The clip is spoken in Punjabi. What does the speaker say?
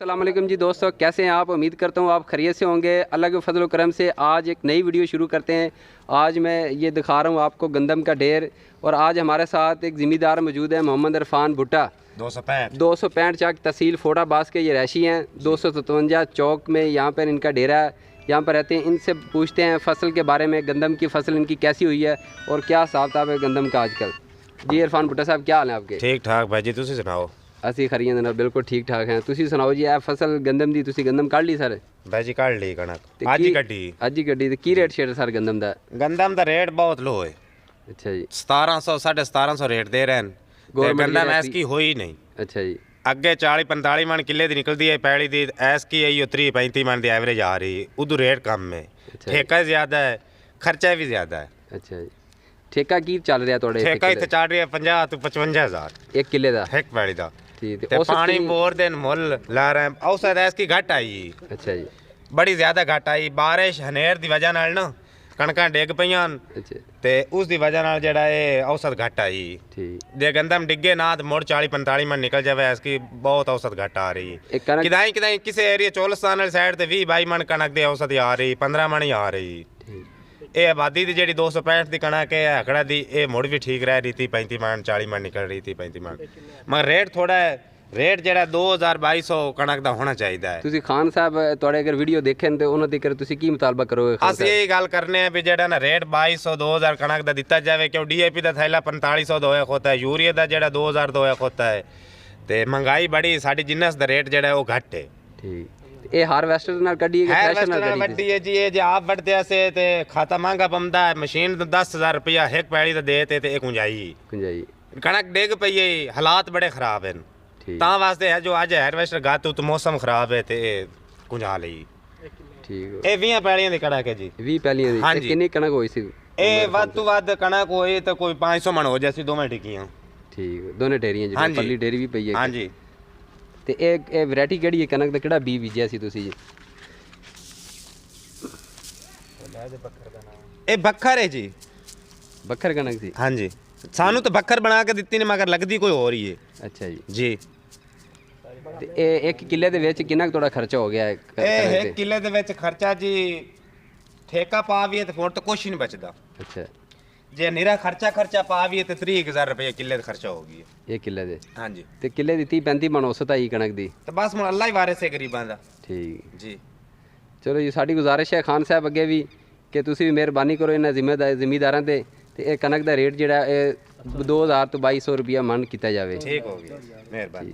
अस्सलाम वालेकुम जी दोस्तों, कैसे हैं आप। उम्मीद करता हूँ आप खैरियत से होंगे। अल्लाह के फजल करम से आज एक नई वीडियो शुरू करते हैं। आज मैं ये दिखा रहा हूँ आपको गंदम का ढेर, और आज हमारे साथ एक ज़िम्मेदार मौजूद है, मोहम्मद इरफान भुट्टा। 265 चक तहसील फोटाबास के ये रैशी हैं। 257 चौक में यहाँ पर इनका डेरा है, यहाँ पर रहते हैं। इनसे पूछते हैं फसल के बारे में, गंदम की फसल इनकी कैसी हुई है और क्या हिसाब किताब है गंदम का आजकल। जी इरफान भुट्टा साहब, क्या हाल है आपके? ठीक ठाक भाई जी, तुसी सुनाओ। ਅਸੀਂ ਖਰੀਆਂ ਦੇ ਨਾਲ ਬਿਲਕੁਲ ਠੀਕ ਠਾਕ ਹੈ। ਤੁਸੀਂ ਸੁਣਾਓ ਜੀ, ਇਹ ਫਸਲ ਗੰਦਮ ਦੀ ਤੁਸੀਂ ਗੰਦਮ ਕੱਢ ਲਈ ਸਰ? भाई जी काट ली कणक, ਤੇ आज ही ਕੀ- कटी। ਅੱਜ ਹੀ ਗੱਡੀ ਤੇ ਕੀ ਰੇਟ ਸ਼ੇਰ ਸਰ ਗੰਦਮ ਦਾ? गंदम दा रेट बहुत लो है, ਅੱਛਾ ਜੀ। 1700 1750 रेट दे रहे हैं। Government गंदम की ऐस की हो ही नहीं। ਅੱਛਾ ਜੀ। अगे 40-45 मन किले दी निकलती है पैड़ी दी, ऐस की आई 30-35 मन दी एवरेज आ रही है। उधर रेट कम है, अच्छा। ठेका ज्यादा है, खर्चा भी ज्यादा है। ਅੱਛਾ ਜੀ। ਠੇਕਾ ਕੀ ਚੱਲ ਰਿਹਾ ਤੁਹਾਡੇ ठेका इतने चढ़ रही है 50 तो 55 हजार ਇੱਕ ਕਿੱਲੇ ਦਾ? एक पैड़ी दा। ਠੀਕ ते ਤੇ ਉਸ पानी की- बोर दिन मुल ला रहे हैं। औसत ऐस की घट आई, ਅੱਛਾ ਜੀ। बड़ी ज्यादा घट आई। बारिश हनेर दी वजह नाल ना कणकां डिग पईयां ਅੱਛਾ ते उस दी वजह नाल जेड़ा ये औसत घट आई। ਠੀਕ। जे गंदम डिगे ना तो मुड़ 40-45 मन निकल जावे, इसकी बहुत औसत घट आ रही है। एक कनक किदाई किदाई किसी एरिया चोलस्तान वाली साइड ते 20-22 मन कणक दी औसत आ रही, 15 मन ही आ रही। ਠੀਕ। ये आबादी दी जेड़ी 265 दी कणक है हकड़ा दी, ये मुड़ भी ठीक रह रही थी। 35 मन 40 मन निकल रही थी, 35 मन। मगर रेट थोड़ा है, रेट जेड़ा 2200 कणक दा होना चाहिए है। ਤੁਸੀਂ ਖਾਨ ਸਾਹਿਬ ਤੁਹਾਡੇ ਅਗਰ ਵੀਡੀਓ ਦੇਖਣ ਤੇ ਉਹਨਾਂ ਦੇ ਕਰ ਤੁਸੀਂ ਕੀ ਮੁਤਾਲਬਾ ਕਰੋਗੇ ਖਾਨ ਅਸੀਂ ਇਹ ਗੱਲ ਕਰਨੇ ਆ ਵੀ ਜਿਹੜਾ ਨਾ ਰੇਟ 2200-2000 ਕਣਕ ਦਾ ਦਿੱਤਾ ਜਾਵੇ, ਕਿਉਂ ਡੀਏਪੀ ਦਾ ਥੈਲਾ 4500 ਦਾ ਹੋਇਆ ਖੋਤਾ ਹੈ, ਯੂਰੀਆ ਦਾ ਜਿਹੜਾ 2000 ਦਾ ਹੋਇਆ ਖੋਤਾ ਹੈ, ਤੇ ਮਹਿੰਗਾਈ ਬੜੀ, ਸਾਡੀ ਜਿੰਨਸ ਦਾ ਰੇਟ ਜਿਹੜਾ ਉਹ ਘੱਟ ਹੈ। ਠੀਕ। ਇਹ ਹਾਰਵੈਸਟਰ ਨਾਲ ਕੱਢੀ ਹੈ ਕਿ ਥ੍ਰੈਸ਼ਰ ਨਾਲ ਕੱਢੀ? ਵੱਡੀ ਹੈ ਜੀ, ਇਹ ਜੇ ਆਪ ਵੱਢਦੇ ਸੇ ਤੇ ਖਾਤਾ ਮਹਿੰਗਾ ਪੰਦਾ ਹੈ। ਮਸ਼ੀਨ ਤਾਂ 10000 ਰੁਪਇਆ ਇੱਕ ਪੈਲੀ ਦਾ ਦੇ ਤੇ ਇਹ ਗੁੰਜਾਈ ਗੁੰਜਾਈ ਕਣਕ ਡਿੱਗ ਪਈ ਹੈ, ਹਾਲਾਤ ਬੜੇ ਖਰਾਬ ਹਨ। ਠੀਕ ਤਾਂ ਵਾਸਤੇ ਹੈ ਜੋ ਅੱਜ ਹਾਰਵੈਸਟਰ ਗਾਤੂ ਤੇ ਮੌਸਮ ਖਰਾਬ ਹੈ ਤੇ ਇਹ ਗੁੰਜਾ ਲਈ। ਠੀਕ। ਇਹ 20 ਪੈਲੀਆਂ ਦੀ ਕਣਕ ਹੈ ਜੀ। 20 ਪੈਲੀਆਂ ਦੀ? ਹਾਂਜੀ। ਤੇ ਕਿੰਨੀ ਕਣਕ ਹੋਈ ਸੀ? ਇਹ ਵੱਧ ਤੋਂ ਵੱਧ ਕਣਕ ਹੋਈ ਤਾਂ ਕੋਈ 500 ਮਣ ਹੋ ਜਾਸੀ, ਦੋਵੇਂ ਟਿੱਕੀਆਂ। ਠੀਕ। ਦੋਨੇ ਡੇਰੀਆਂ ਜਿਹੜੀ ਹਾਂਜੀ। ਪੱਲੀ ਡੇਰੀ ਵੀ ਪਈ ਹੈ? ਹਾਂਜੀ। ਤੇ ਇਹ ਵੈਰਾਈਟੀ ਕਿਹੜੀ ਹੈ ਕਣਕ ਦਾ, ਕਿਹੜਾ ਬੀ ਬੀਜਿਆ ਸੀ ਤੁਸੀਂ ਜੀ? ਇਹ ਬੱਖਰ ਹੈ ਜੀ। ਬੱਖਰ ਕਣਕ ਸੀ? ਹਾਂਜੀ, ਸਾਨੂੰ ਤਾਂ ਬੱਖਰ ਬਣਾ ਕੇ ਦਿੱਤੀ ਨੇ, ਮਗਰ ਲੱਗਦੀ ਕੋਈ ਹੋਰ ਹੀ ਹੈ ਅੱਛਾ ਜੀ। ਜੀ। ਤੇ ਇਹ ਇੱਕ ਕਿੱਲੇ ਦੇ ਵਿੱਚ ਕਿੰਨਾ ਕੁ ਤੁਹਾਡਾ ਖਰਚਾ ਹੋ ਗਿਆ ਹੈ ਇਹ ਕਣਕ 1 ਤੇ? ਕਿੱਲੇ ਦੇ ਵਿੱਚ ਖਰਚਾ ਜੀ, ਠੇਕਾ ਪਾ ਵੀ ਤੇ ਫੋਰ ਤਾਂ ਕੁਛ ਨਹੀਂ ਬਚਦਾ। ਅੱਛਾ। ਜੇ ਨਿਰਾ ਖਰਚਾ ਪਾ ਵੀ ਤੇ 30000 ਰੁਪਏ ਕਿੱਲੇ ਦਾ ਖਰਚਾ ਹੋ ਗਿਆ। ਇਹ ਕਿੱਲੇ ਦੇ? ਹਾਂਜੀ। ਤੇ ਕਿੱਲੇ ਦੀ 30-35 ਮਣ ਔਸਤ ਆਈ ਕਣਕ ਦੀ? ਤੇ ਬਸ ਹੁਣ ਅੱਲਾ ਹੀ ਵਾਰਿਸ ਹੈ ਗਰੀਬਾਂ ਦਾ। ਠੀਕ ਜੀ। ਚਲੋ ਜੀ, ਸਾਡੀ ਗੁਜ਼ਾਰਿਸ਼ ਹੈ ਖਾਨ ਸਾਹਿਬ ਅੱਗੇ ਵੀ ਕਿ ਤੁਸੀਂ ਵੀ ਮਿਹਰਬਾਨੀ ਕਰੋ ਇਹਨਾਂ ਜ਼ਿਮੀਦਾਰਾਂ ਤੇ ਇਹ ਕਣਕ ਦਾ ਰੇਟ ਜਿਹੜਾ ਇਹ 2000 ਤੋਂ 2200 ਰੁਪਇਆ ਮਣ ਕੀਤਾ ਜਾਵੇ। ਠੀਕ ਹੋ ਗਿਆ, ਮਿਹਰਬਾਨੀ।